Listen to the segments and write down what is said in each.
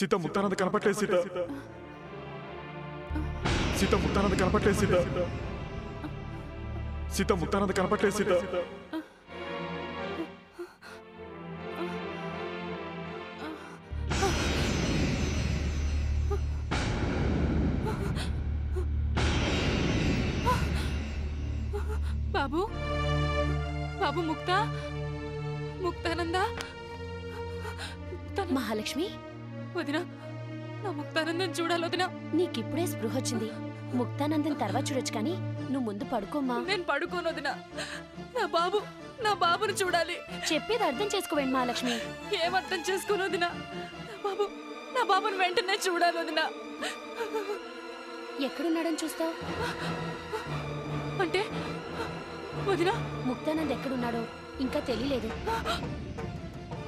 సీత ముక్తానంద కనపట్లేదు సీత. సీత ముక్తానంద కనపట్లేదు సీత. సీత ముక్తానంద కనపట్లేదు సీత. బాబు బాబు ముక్తానంద మహాలక్ష్మి వదినా, నా ముక్తానందం చూడాలి వదినా. నీకిప్పుడే స్పృహ వచ్చింది. ముక్తానందం తర్వాత చూడొచ్చు కానీ నువ్వు ముందు పడుకోమ్మా. నేను పడుకోను వదినా. నా బాబుని చూడాలి. చెప్పేది అర్థం చేసుకోవేండి మహాలక్ష్మి. ఏమర్థం చేసుకోను వదినా. నా బాబుని వెంటనే చూడాలి వదినా. ఎక్కడున్నాడని చూస్తావు? అంటే వదినా, ముక్తానంద్ ఎక్కడున్నాడో ఇంకా తెలియలేదు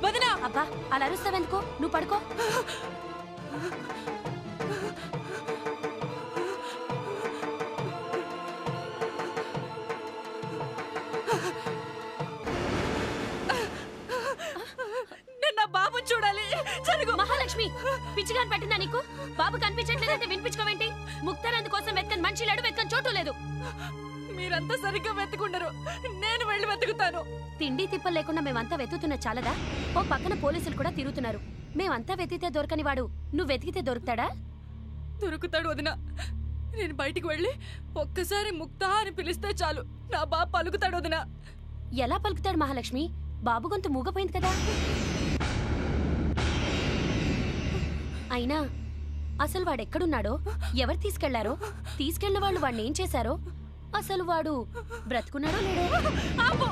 వదినా. అబ్బా అలా అరుస్తావెందుకో, నువ్వు పడుకో. నేను నా బాబుని చూడాలి. మహాలక్ష్మి, పిచ్చిగాని పట్టిందా నీకు? బాబు కనిపించట్లేదంటే వినిపించుకోవేంటి? ముక్తానంద్ కోసం వెతకని మనిషి లేడు, వెతకని చోటు లేదు. మీరంతా సరిగ్గా వెతుకున్నారు, నేను వెళ్ళి వెతుకుతాను. తిండి తిప్పలు లేకుండా మేమంతా వెతుకుతున్న చాలదా? ఓ పక్కన పోలీసులు కూడా తిరుగుతున్నారు. మేమంతా వెతికితే దొరకని వాడు నువ్వు వెతికితే దొరుకుతాడా? దొరుకుతాడు వదినా. నేను బయటికి వెళ్ళి ఒక్కసారి ముక్తా అని పిలిస్తే చాలు, నా బాబు పలుకుతాడు వదినా. ఎలా పలుకుతాడు మహాలక్ష్మి? బాబు గొంతు మూగపోయింది కదా. అయినా అసలు వాడెక్కడున్నాడో, ఎవరు తీసుకెళ్లారో, తీసుకెళ్లిన వాళ్ళు వాడిని ఏం చేశారో, అసలు వాడు బ్రతుకున్నాడో లేడో.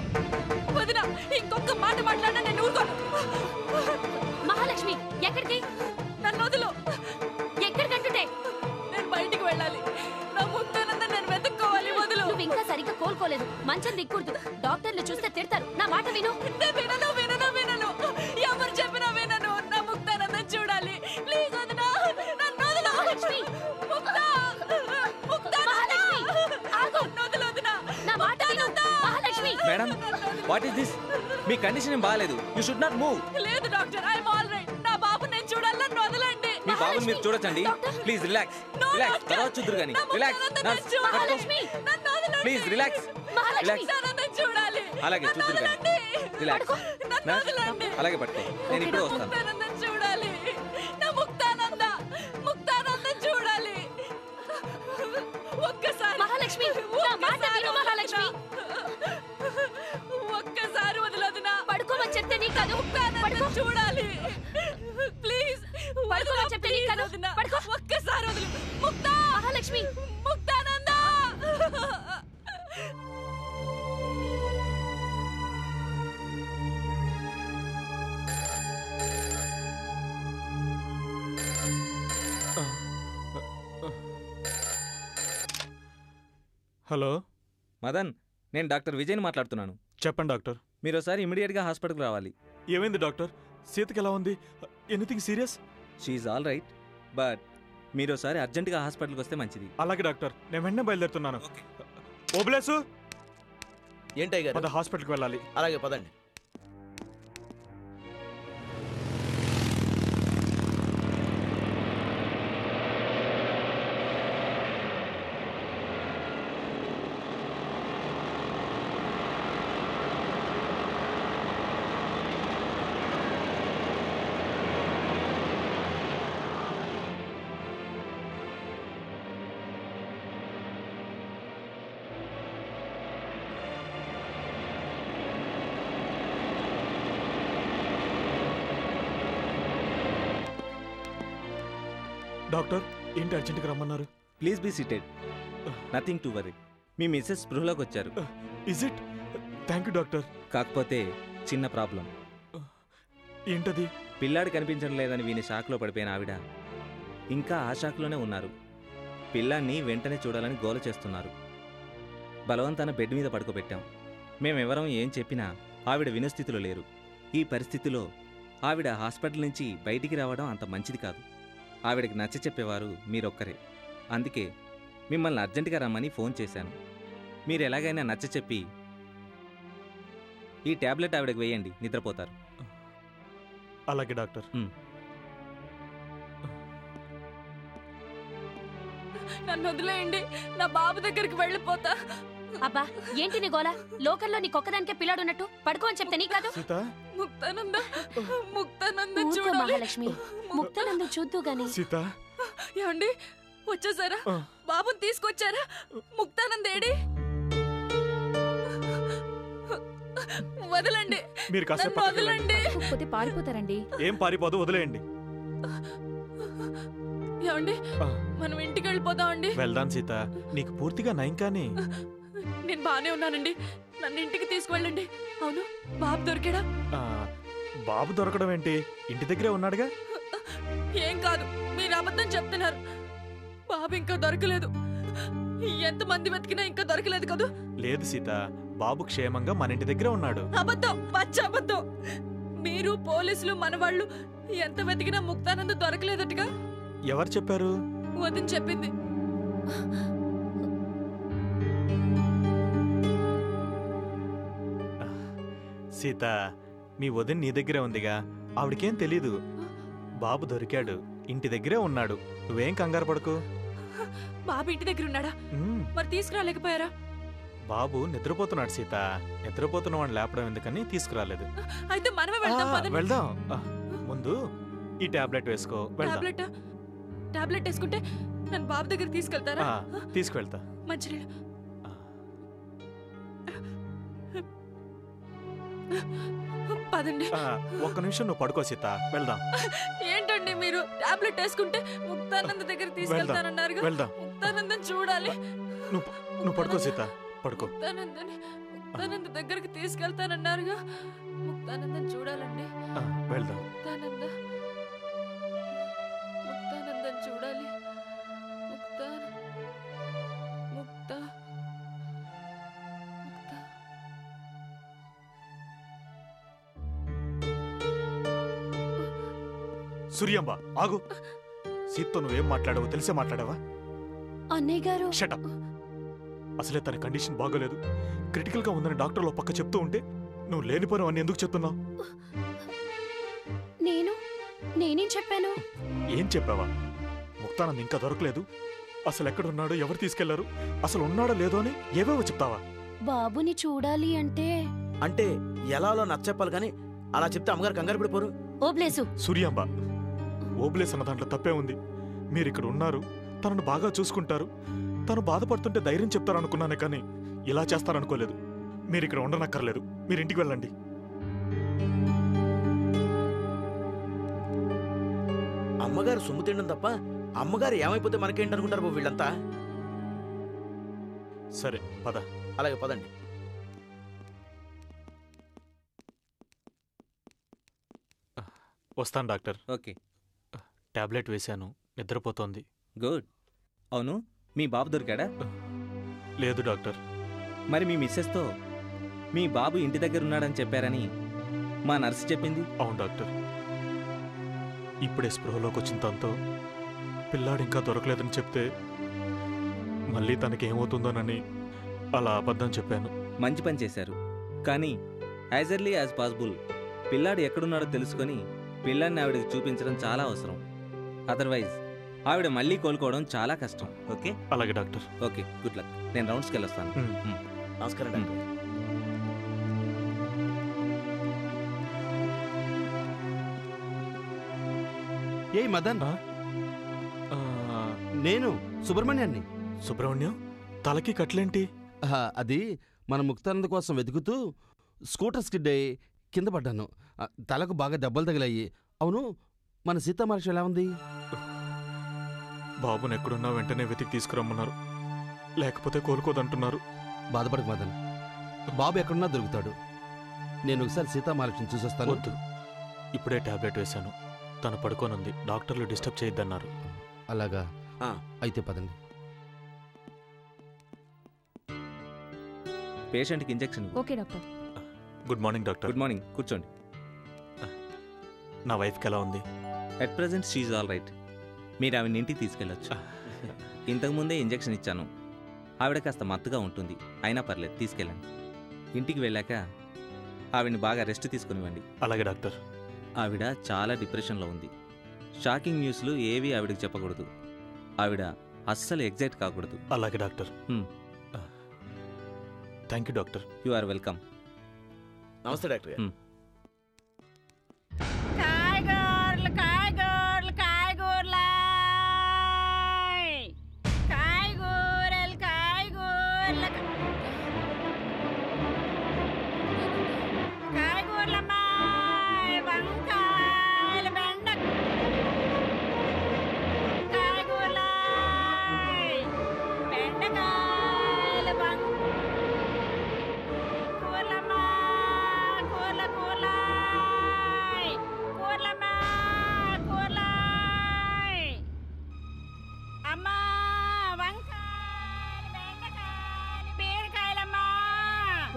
వదినా, ఇంకొక మాట మాట్లాడినా నేను ఊరుకోను. మహాలక్ష్మి, ఎక్కడికి? నన్ను వదులు. ఎక్కడికంటుంటే? నేను బయటికి వెళ్ళాలి. నా ముక్తానంద నేను వెతుక్కోవాలి. వదులు. నువ్వు ఇంకా సరిగ్గా కోలుకోలేదు. మంచం దిక్కూడదు. డాక్టర్లు చూస్తే తిడతారు. నా మాట విను. వినను. ఎవరు చెప్పినా వినను. నా ముక్తానందం చూడాలి. ప్లీజ్ వదినా, నన్ను వదులు. Mahalakshmi, madam, what is this? మీ కండిషన్ ఏం బాగాలేదు. You should not move. లేదు doctor, I am all right. నా బాబు నేను చూడాలి, నన్ను వదలండి. మీ బాబుని మీరు చూడొచ్చండి. Please relax. తర్వాత చూద్దరు కానీ. రిలాక్స్. Please relax. చూడాలి. అలాగే చూద్దరు కానీ. రిలాక్స్. అలాగే పట్టుకో, నేను ఇప్పుడే వస్తాను. చూడాలి. నా ముక్తానంద చూడాలి. ఒక్కసారి మహాలక్ష్మి, నా మాట విను మహాలక్ష్మి. ఒక్కసారి వదలదునా. పడుకోమని చెప్తే నీ కాదు. పడుకో. చూడాలి ప్లీజ్. పడుకోమని చెప్తే నీ కాదు. పడుకో. ఒక్కసారి వదలు. మహాలక్ష్మి, ముక్తానంద. హలో మదన్, నేను డాక్టర్ విజయ్ని మాట్లాడుతున్నాను. చెప్పండి డాక్టర్. మీరు ఒకసారి ఇమీడియట్గా హాస్పిటల్కి రావాలి. ఏమైంది డాక్టర్? సీతకి ఎలా ఉంది? Anything serious? She's all right, but మీరు ఒకసారి అర్జెంటుగా హాస్పిటల్కి వస్తే మంచిది. అలాగే డాక్టర్, నేను వెంటనే బయలుదేరుతున్నాను. ఓబ్లేసు, ఏంటయ్య గారు? పద, హాస్పిటల్కి వెళ్ళాలి. అలాగే పదండి. డాక్టర్, ఏంటి అర్జెంట్గా రమ్మన్నారు? Please be seated. Nothing to worry. మీ మిస్సెస్ స్పృహలోకి వచ్చారు. Is it? Thank you doctor. కాకపోతే చిన్న ప్రాబ్లం. ఏంటది? పిల్లాడు కనిపించడం లేదని విని షాక్లో పడిపోయిన ఆవిడ ఇంకా ఆ షాక్లోనే ఉన్నారు. పిల్లాన్ని వెంటనే చూడాలని గోల చేస్తున్నారు. బలవంతాన బెడ్ మీద పడుకోబెట్టాం. మేమెవరం ఏం చెప్పినా ఆవిడ వినస్థితిలో లేరు. ఈ పరిస్థితిలో ఆవిడ హాస్పిటల్ నుంచి బయటికి రావడం అంత మంచిది కాదు. ఆవిడకి నచ్చ చెప్పేవారు మీరొక్కరే. అందుకే మిమ్మల్ని అర్జెంటుగా రమ్మని ఫోన్ చేశాను. మీరు ఎలాగైనా నచ్చ చెప్పి ఈ ట్యాబ్లెట్ ఆవిడకి వేయండి, నిద్రపోతారు. అలాగే డాక్టర్. నన్ను వదిలేయండి, నా బాబు దగ్గరికి వెళ్ళిపోతా. అబ్బా ఏంటి నీ గోల? లోకల్లో నీకొక్కదానికే పిల్లాడున్నట్టు పడుకో అని చెప్తే నీ కాదు. సీత ముక్తానంద, ముక్తానంద ఊరుకో చూడాలి. మహాలక్ష్మి, ముక్తానందు చూద్దు గాని. సీత ఏమండి వచ్చేసారా? ఆ. బాబుని తీసుకొచ్చారా? ముక్తానంద ఏడి? వదలండి, మీరు కాసేపు నన్ను పక్కకి వెళ్ళండి. వదలండి. పోతే పారిపోతారండి. ఏం పారిపోదు, వదిలేయండి. ఏమండి ఆ. మనం ఇంటికి వెళ్ళిపోదామండి. వెళ్దాం సీత, నీకు పూర్తిగా నయం కానీ. నేను బానే ఉన్నానండి, నన్ను ఇంటికి తీసుకువెళ్ళండి. అవును, బాబు దొరికాడా? ఆ, బాబు దొరకడం ఏంటి, ఇంటి దగ్గరే ఉన్నాడుగా. ఏం కాదు, మీరు అబద్ధం చెప్తున్నారు. బాబు ఇంకా దొరకలేదు. ఎంతమంది వెతికినా ఇంకా దొరకలేదు కదా. లేదు సీత, బాబు క్షేమంగా మన ఇంటి దగ్గరే ఉన్నాడు. అబద్ధం, పచ్చ అబద్ధం. మీరు పోలీసులు మన వాళ్ళు ఎంత వెతికినా ముక్తానంద దొరకలేదట్టుగా. ఎవరు చెప్పారు? వదిన చెప్పింది. సీత, మీ వదిన నీ దగ్గరే ఉందిగా, ఆవిడకేం తెలీదు. బాబు దొరికాడు, ఇంటి దగ్గరే ఉన్నాడు, నువ్వేం కంగారు పడకు. బాబు ఇంటి దగ్గర ఉన్నాడా? ఉమ్, మరి తీసుకురాలేకపోయారా? బాబు నిద్రపోతున్నాడు సీత, నిద్రపోతున్న వాడిని లేపడం ఎందుకని తీసుకురాలేదు. అయితే మనమే వెళ్దాం, ఆ, పదండి. వెళ్దాం. ఆ, ముందు ఈ టాబ్లెట్ వేసుకో, వెళ్దాం. టాబ్లెట్ టాబ్లెట్ వేసుకుంటే నన్ను బాబు దగ్గర తీసుకెళ్తారా? ఆ, తీసుకువెళ్తా. మంచినీళ్ళు. ఆ, పదండి. ఆ, ఒక్క నిమిషం నువ్వు పడుకో సీత, వెళ్దాం. ఏంటండి మీరు టాబ్లెట్ వేసుకుంటే ముక్తానంద దగ్గర తీసుకెళ్తానన్నారుగా. వెళ్దాం. ముక్తానందం చూడాలి. నువ్వు పడుకో సీత, పడుకో. ముక్తానంద దగ్గరికి తీసుకెళ్తానన్నారుగా. ముక్తానందం చూడాలండి. ఆ, వెళ్దాం. ముక్తానందం చూడాలి. ముక్తా ముక్తా ముక్తా సూర్యంబ ఆగు. సీతతో నువ్వేం మాట్లాడావో తెలిసే మాట్లాడావా? అన్నయ్య గారు, షటప్. అసలే తన కండిషన్ బాగోలేదు, క్రిటికల్ గా ఉందని డాక్టర్లో పక్క చెప్తూ ఉంటే నువ్వు లేనిపోయిన అన్ని ఎందుకు చెప్తున్నావు? నేనేం చెప్పాను? ఏం చెప్పావా? ముక్తానంద్ ఇంకా దొరకలేదు, అసలు ఎక్కడున్నాడో, ఎవరు తీసుకెళ్లారు, అసలు ఉన్నాడో లేదో అని ఏవేవో చెప్తావా? బాబుని చూడాలి అంటే అంటే ఎలాలో నచ్చప్పాలి కానీ అలా చెప్తే అమ్మగారు కంగారు పడిపోరు. ఓబ్లేసు. సూర్యాంబ, ఓబ్లేస్ అన్న దాంట్లో తప్పే ఉంది. మీరు ఇక్కడ ఉన్నారు, తనను బాగా చూసుకుంటారు, తను బాధపడుతుంటే ధైర్యం చెప్తారనుకున్నానే కానీ ఇలా చేస్తారనుకోలేదు. మీరు ఇక్కడ ఉండనక్కర్లేదు, మీరు ఇంటికి వెళ్ళండి. అమ్మగారు సొమ్ము తినడం తప్ప అమ్మగారు ఏమైపోతే మనకేంటనుకుంటారు బాబు వీళ్ళంతా. సరే పద. అలాగే పదండి. వస్తాను డాక్టర్. ఓకే, టాబ్లెట్ వేశాను, నిద్రపోతోంది. గుడ్. అవును, మీ బాబు దొరికాడా? లేదు డాక్టర్. మరి మీ మిస్సెస్తో మీ బాబు ఇంటి దగ్గర ఉన్నాడని చెప్పారని మా నర్సు చెప్పింది. అవును డాక్టర్, ఇప్పుడే స్పృహలోకి వచ్చిన తనతో పిల్లాడు ఇంకా దొరకలేదని చెప్తే మళ్ళీ తనకేమవుతుందోనని అలా అబద్ధం చెప్పాను. మంచి పని చేశారు, కానీ యాజ్ ఎర్లీ యాజ్ పాసిబుల్ పిల్లాడు ఎక్కడున్నాడో తెలుసుకొని పిల్లాడిని ఆవిడకి చూపించడం చాలా అవసరం. అదర్వైజ్ ఆవిడ మళ్ళీ కోలుకోవడం చాలా కష్టం. ఓకే? అలాగే డాక్టర్. Okay, good luck. నేను రౌండ్స్కి వెళ్ళొస్తాను. నమస్కారం డాక్టర్. ఏయ్ మదన్, ఆ, నేను సుబ్రహ్మణ్యాన్ని. సుబ్రహ్మణ్యం, తలకి కట్లేంటి? అది మన ముక్తానంద కోసం వెతుకుతూ స్కూటర్ స్కిడ్ అయ్యి కింద పడ్డాను. తలకు బాగా దెబ్బలు తగిలాయి. అవును, మన సీతామహాలక్ష్మి ఎలా ఉంది? బాబుని ఎక్కడున్నా వెంటనే వెతికి తీసుకురమ్మన్నారు, లేకపోతే కోలుకోదంటున్నారు. బాధపడకు మదన్, బాబు ఎక్కడున్నా దొరుకుతాడు. నేను ఒకసారి సీతామహాలక్ష్మిని చూసొస్తాను. వద్దు, ఇప్పుడే టాబ్లెట్ వేశాను, తను పడుకోనుంది, డాక్టర్లు డిస్టర్బ్ చేయొద్దన్నారు. అలాగా? ఆ. అయితే పదండి. పేషెంట్కి injection. Okay doctor. Good morning doctor. Good morning, కూర్చోండి. నా వైఫ్కి ఎలా ఉంది? At present she all right. మీరు ఆవిడ ఇంటికి తీసుకెళ్ళొచ్చు. ఇంతకుముందే ఇంజెక్షన్ ఇచ్చాను, ఆవిడ కాస్త మత్తుగా ఉంటుంది, అయినా పర్లేదు, తీసుకెళ్ళండి. ఇంటికి వెళ్ళాక ఆవిడని బాగా రెస్ట్ తీసుకునివ్వండి. అలాగే డాక్టర్. ఆవిడ చాలా డిప్రెషన్లో ఉంది. షాకింగ్ న్యూస్లు ఏవి ఆవిడకి చెప్పకూడదు. ఆవిడ అస్సలు ఎగ్జైట్ కాకూడదు. అలాగే doctor. Thank you doctor. You are welcome. నమస్తే డాక్టర్ గారు. కాయగూరలు కాయగూరలు కాయగూరలు కాయగూరలు కాయగూరలు కాయగూరలమ్మా వంకాయలు బెండ కాయగూరలు బెండకాయలు కూరలమ్మా కూరల కూరలాయ్ కూరలమ్మా కూరలాయ్ అమ్మా వంకాయలు బెండకాయలు బీరకాయలమ్మా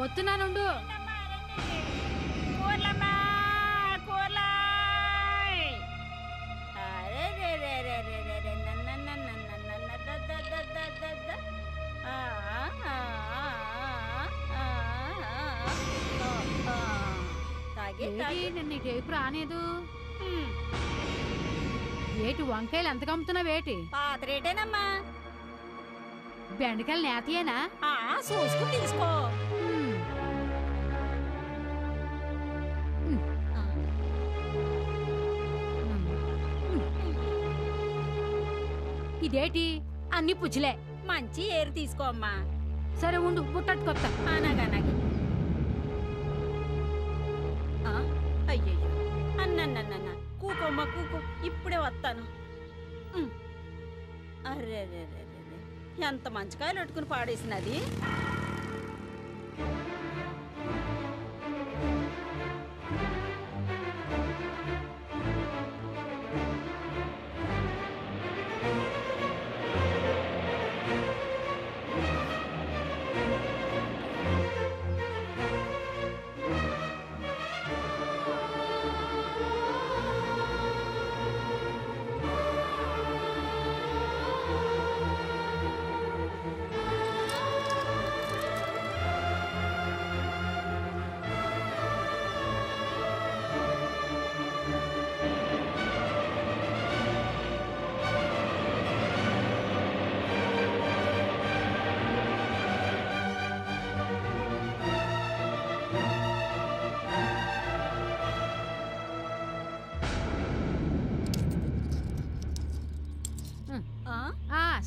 వస్తున్నానుండు. కూరలమ్మా కూరలాయ్ అరే రే రే రే రే రే రే తాగే తాగే నిన్న టేపు రానేదు. ఏటి వంకాయలు ఎంత కమ్ముతున్నావేటి? పాత రేటేనమ్మా. బెండకాయలు నేతయేనా? చూసుకుని తీసుకో. ఇదేటి అన్ని పుచ్చులే. మంచి ఏరు తీసుకో అమ్మా. సరే ఉండు పుట్టట్టుకొత్తా. నాగనాగి అయ్యయ్యో అన్నన్నన్న కూకోమ్మ కూకో, ఇప్పుడే వస్తాను. అరే రే రే రే ఎంత మంచి కాయలు పెట్టుకుని పాడేసినది.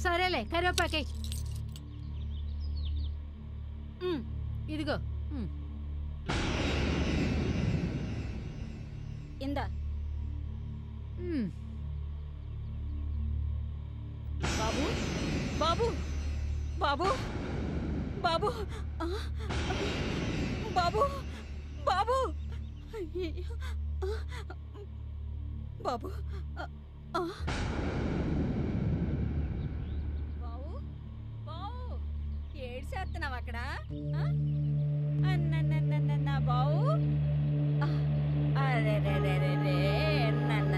సరేలే కరివేపాకే ఇదిగో. ఇందా బాబు బాబు బాబు బాబు బాబు బాబు బాబు ఏడ్చేస్తున్నావు అక్కడ? అన్న బావు అరే రే రే రే రే నన్న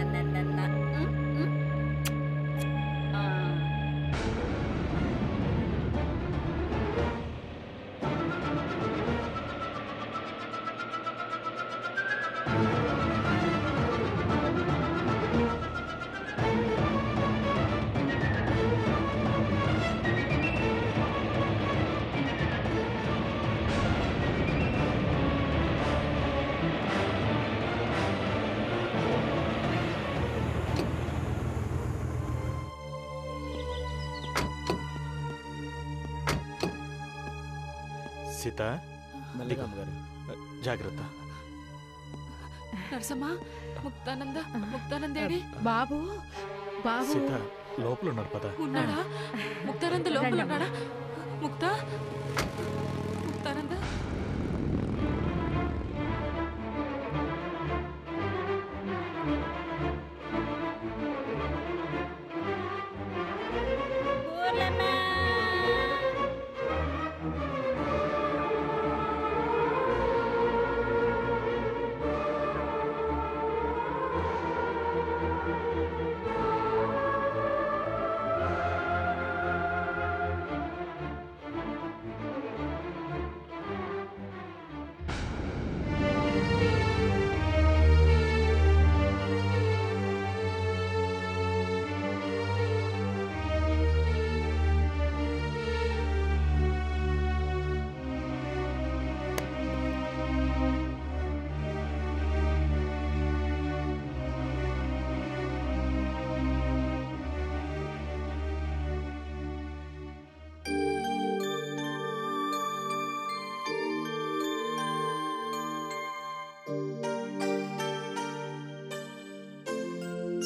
సీత మెల్లగా అమ్మగారు. జాగ్రత్త. నరసమ్మ ముక్తానందేడి? బాబు బాబు సీత లోపల ఉన్నారు పద. ఉన్నాడా? ముక్తానంద లోపల ఉన్నాడా? ముక్తానంద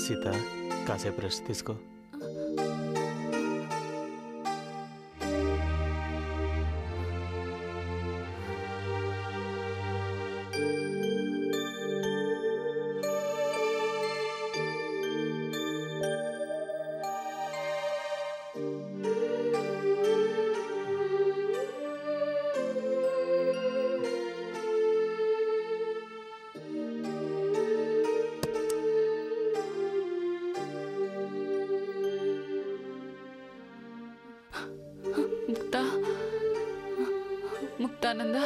సీత కాసేపు రెస్ట్ తీసుకో. ముక్తానంద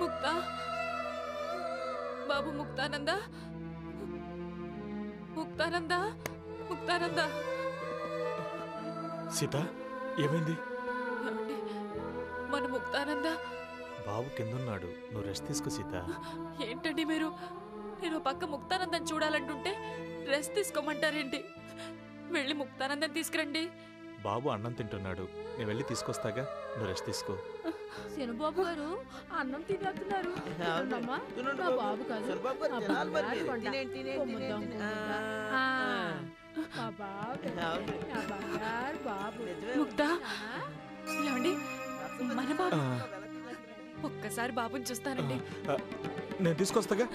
ముక్తా బాబు ముక్తానంద ముక్తానంద ముక్తానంద. సీత ఏమైంది? ఏమండి, మన ముక్తానంద బాబు కిందున్నాడు, నువ్వు రెస్ట్ తీసుకో సీత. ఏంటండి మీరు? నేను పక్క ముక్తానందం చూడాలంటుంటే రెస్ట్ తీసుకోమంటారేంటి? వెళ్ళి ముక్తానందం తీసుకురండి. బాబు అన్నం తింటున్నాడు, నేను వెళ్ళి తీసుకొస్తాగా, నువ్వు రెస్ట్ తీసుకో. శనుబాబు గారు అన్నం తినేస్తున్నారు. తినండమ్మా. తినండి నా బాబు. బాబు కాదు. శనుబాబు గారు నా తినాలి మరి బంగారు మీరు. కొండ. తినేయండి, తినేయండి, కొమ్ముదాం, తినేయండి. కొమ్ముదాం. మా బాబు. అవును. నా బంగారు బాబు. నిజమే. ముక్తా ఏమండి, మన బాబు. ఆ, ఒక్కసారి బాబుని చూస్తానండి. ఆ, నేను తీసుకొస్తాగా,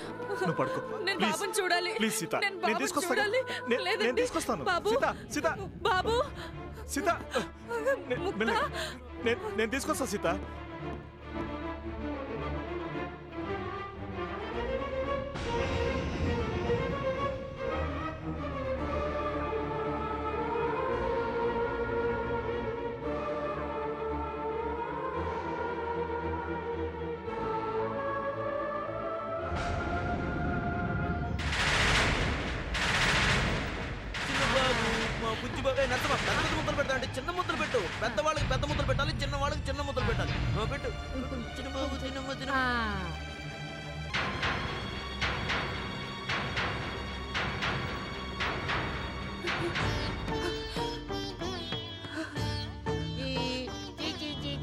నువ్వు పడుకో. నేను ప్లీజ్. బాబుని చూడాలి. ప్లీజ్ సీత, నేను నేను బాబుని తీసుకొస్తాగా. చూడాలి. నేను లేదండి. తీసుకొస్తాను. బాబు. సీత సీత బాబు సీత ముక్తా. నేను తీసుకొస్తా సీత. చిన్నబాబు, మా బుజ్జి బాబాయ్ నచ్చమా? పెద్ద పెద్ద ముద్దలు పెడతా అంటే చిన్న ముద్దలు పెట్టు. పెద్ద వాళ్ళకి పెద్ద ముద్దలు పెట్టాలి, చిన్న వాళ్ళకి చిన్న ముద్దలు పెట్టాలి. పెట్టు. చిన్నబాబు చిన్నమ్మ చిన్న. ఆ.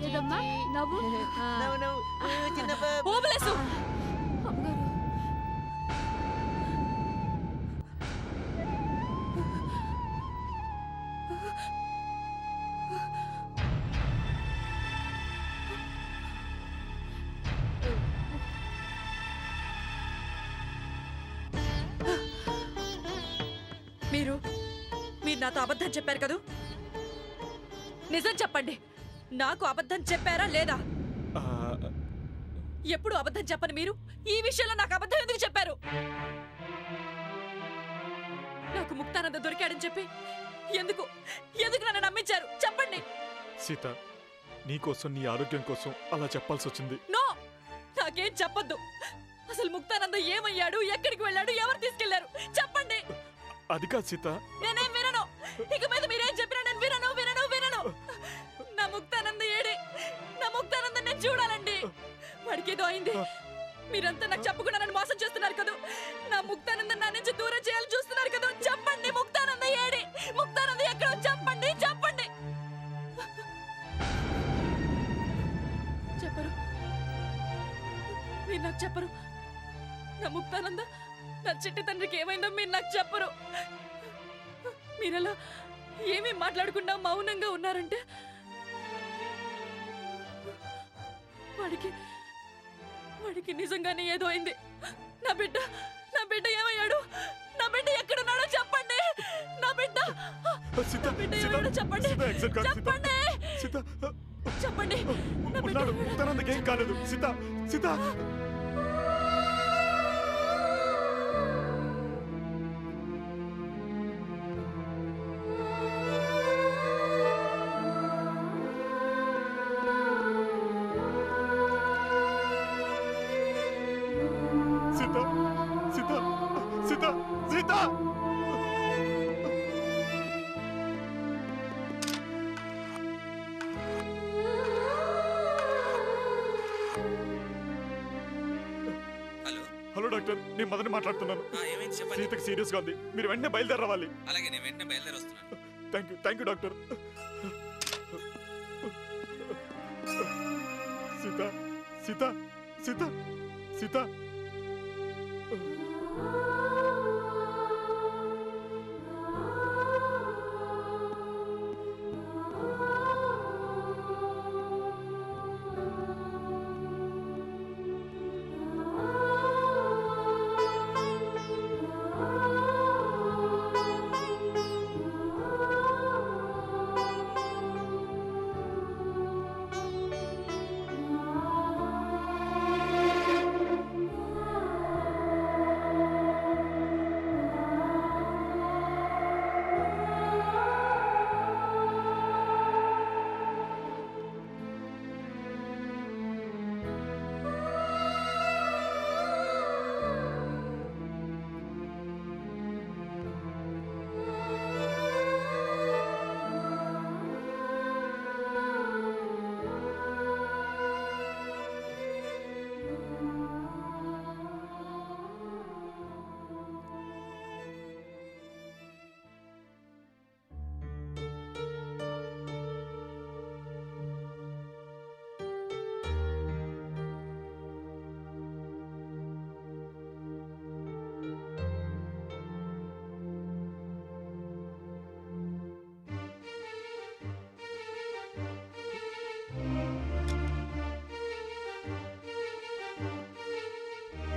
ఏదమ్మా నవ్వు. ఆ. నవ్వు, నవ్వు. చిన్నబాబు. ఓబలేసు. అమ్మగారు. మీరు నాతో అబద్ధం చెప్పారు కదూ? నిజం చెప్పండి, నాకు అబద్ధం చెప్పారా లేదా? ఆ, ఎప్పుడు అబద్ధం చెప్పని మీరు ఈ విషయంలో నాకు అబద్ధం ఎందుకు చెప్పారు? నాకు ముక్తానంద దొరికాడని చెప్పి ఎందుకు ఎందుకు నన్ను నమ్మించారు? చెప్పండి. సీత, నీకోసం నీ ఆరోగ్యం కోసం అలా చెప్పాల్సి వచ్చింది. నో, నాకేం చెప్పొద్దు. అసలు ముక్తానంద ఏమయ్యాడు, ఎక్కడికి వెళ్ళాడు, ఎవరు తీసుకెళ్లారు చెప్పండి. అది కాదు సీత. నేనేం వినను. ఇక మీద మీరేం చెప్పినా నేను వినను వినను వినను. నా ముక్తానంద ఏడే, నా ముక్తానంద నేను చూడాలండి. వాడికేదో అయింది. మీరంతా నాకు చెప్పకుండా నన్ను మోసం చేస్తున్నారు కదా. నా ముక్తానంద నా నుంచి దూరం చేయాలని చూస్తున్నారు కదా. చెప్పండి, ముక్తానంద ఏడి, ముక్తానంద ఎక్కడో చెప్పండి, చెప్పండి. చెప్పరు, మీరు నాకు చెప్పరు. నా ముక్తానంద, నా చిట్టి తండ్రికి ఏమైందో మీరు నాకు చెప్పరు. మీరలా ఏమీ మాట్లాడకుండా మౌనంగా ఉన్నారంటే వాడికి నిజంగానే ఏదో అయింది. నా బిడ్డ ఏమయ్యాడు? నా బిడ్డ ఎక్కడున్నాడో చెప్పండి. నా బిడ్డ సీత, నా బిడ్డ సీత, ఏమయ్యాడో చెప్పండి. సీత, ఎగ్జాక్ట్ కాదు, సీత. చెప్పండి, సీత, చెప్పండి. నా బిడ్డ ఉన్నాడు, ముక్తానందకేం కాలేదు. సీత, సీత. సీత, సీత, సీత, సీత. డాక్టర్ నేను మొదటి మాట్లాడుతున్నాను. సీతకి సీరియస్ గా ఉంది, మీరు వెంటనే బయలుదేరావాలి. అలాగే నేను వెంటనే బయలుదేరి వస్తున్నాను. Thank you doctor. Sita Sita Sita Sita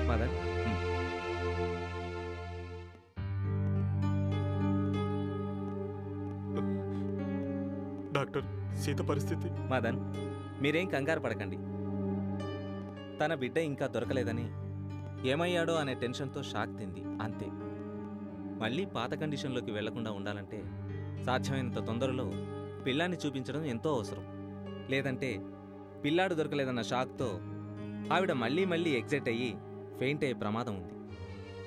Madan, doctor Sita పరిస్థితి. మదన్ మీరేం కంగారు పడకండి. తన బిడ్డ ఇంకా దొరకలేదని ఏమయ్యాడో అనే టెన్షన్తో షాక్ తింది అంతే. మళ్ళీ పాత కండిషన్లోకి వెళ్లకుండా ఉండాలంటే సాధ్యమైనంత తొందరలో పిల్లాన్ని చూపించడం ఎంతో అవసరం. లేదంటే పిల్లాడు దొరకలేదన్న షాక్తో ఆవిడ మళ్ళీ మళ్ళీ ఎగ్జైట్ అయ్యి ఫెయింట్ అయ్యే ప్రమాదం ఉంది.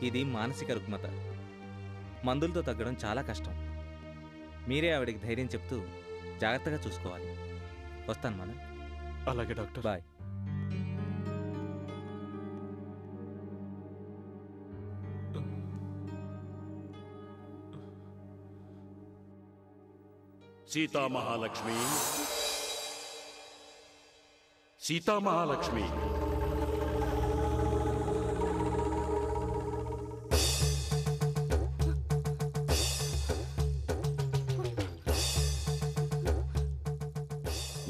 ఇది మానసిక రుగ్మత, మందులతో తగ్గడం చాలా కష్టం. మీరే ఆవిడకి ధైర్యం చెప్తూ జాగ్రత్తగా చూసుకోవాలి. వస్తాను మదన్. అలాగే డాక్టర్. బాయ్. సీతామహాలక్ష్మి, సీతామహాలక్ష్మి,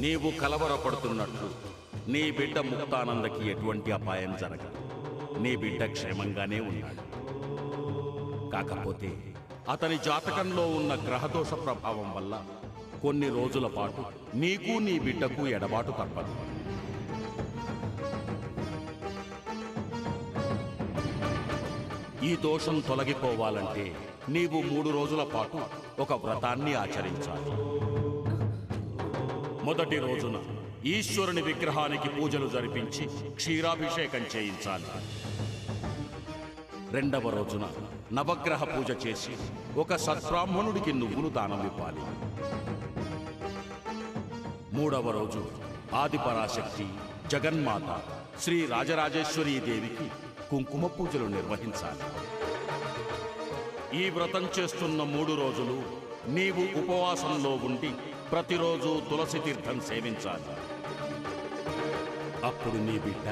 నీవు కలవరపడుతున్నట్లు నీ బిడ్డ ముక్తానందకి ఎటువంటి అపాయం జరగదు. నీ బిడ్డ క్షేమంగానే ఉన్నాడు. కాకపోతే అతని జాతకంలో ఉన్న గ్రహదోష ప్రభావం వల్ల కొన్ని రోజుల పాటు నీకు నీ బిడ్డకు ఎడబాటు తప్పదు. ఈ దోషం తొలగిపోవాలంటే నీవు 3 రోజుల పాటు ఒక వ్రతాన్ని ఆచరించాలి. మొదటి రోజున ఈశ్వరుని విగ్రహానికి పూజలు జరిపించి క్షీరాభిషేకం చేయించాలి. రెండవ రోజున నవగ్రహ పూజ చేసి ఒక సద్బ్రాహ్మణుడికి నువ్వులు దానమివ్వాలి. మూడవ రోజు ఆదిపరాశక్తి జగన్మాత శ్రీ రాజరాజేశ్వరీ దేవికి కుంకుమ పూజలు నిర్వహించాలి. ఈ వ్రతం చేస్తున్న 3 రోజులు నీవు ఉపవాసంలో ఉండి ప్రతిరోజు తులసి తీర్థం సేవించాలి. అప్పుడు నీ బిడ్డ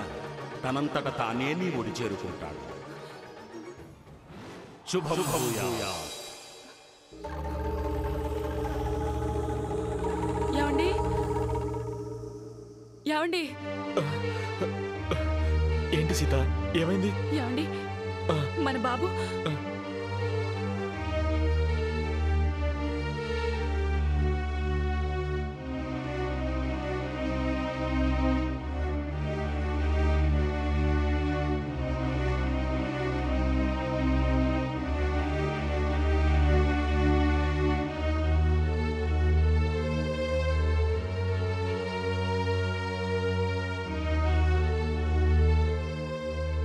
తనంతట తానే నీ ఒడి చేరుకుంటాడు. శుభం భూయాత్. ఏమండి ఏమండి ఏంటి సీత, ఏమైంది? ఏమండి మన బాబు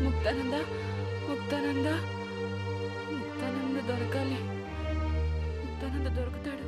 ముక్తానంద ముక్తానంద ముక్తానంద దొరకాలి. ముక్తానంద దొరుకుతాడు.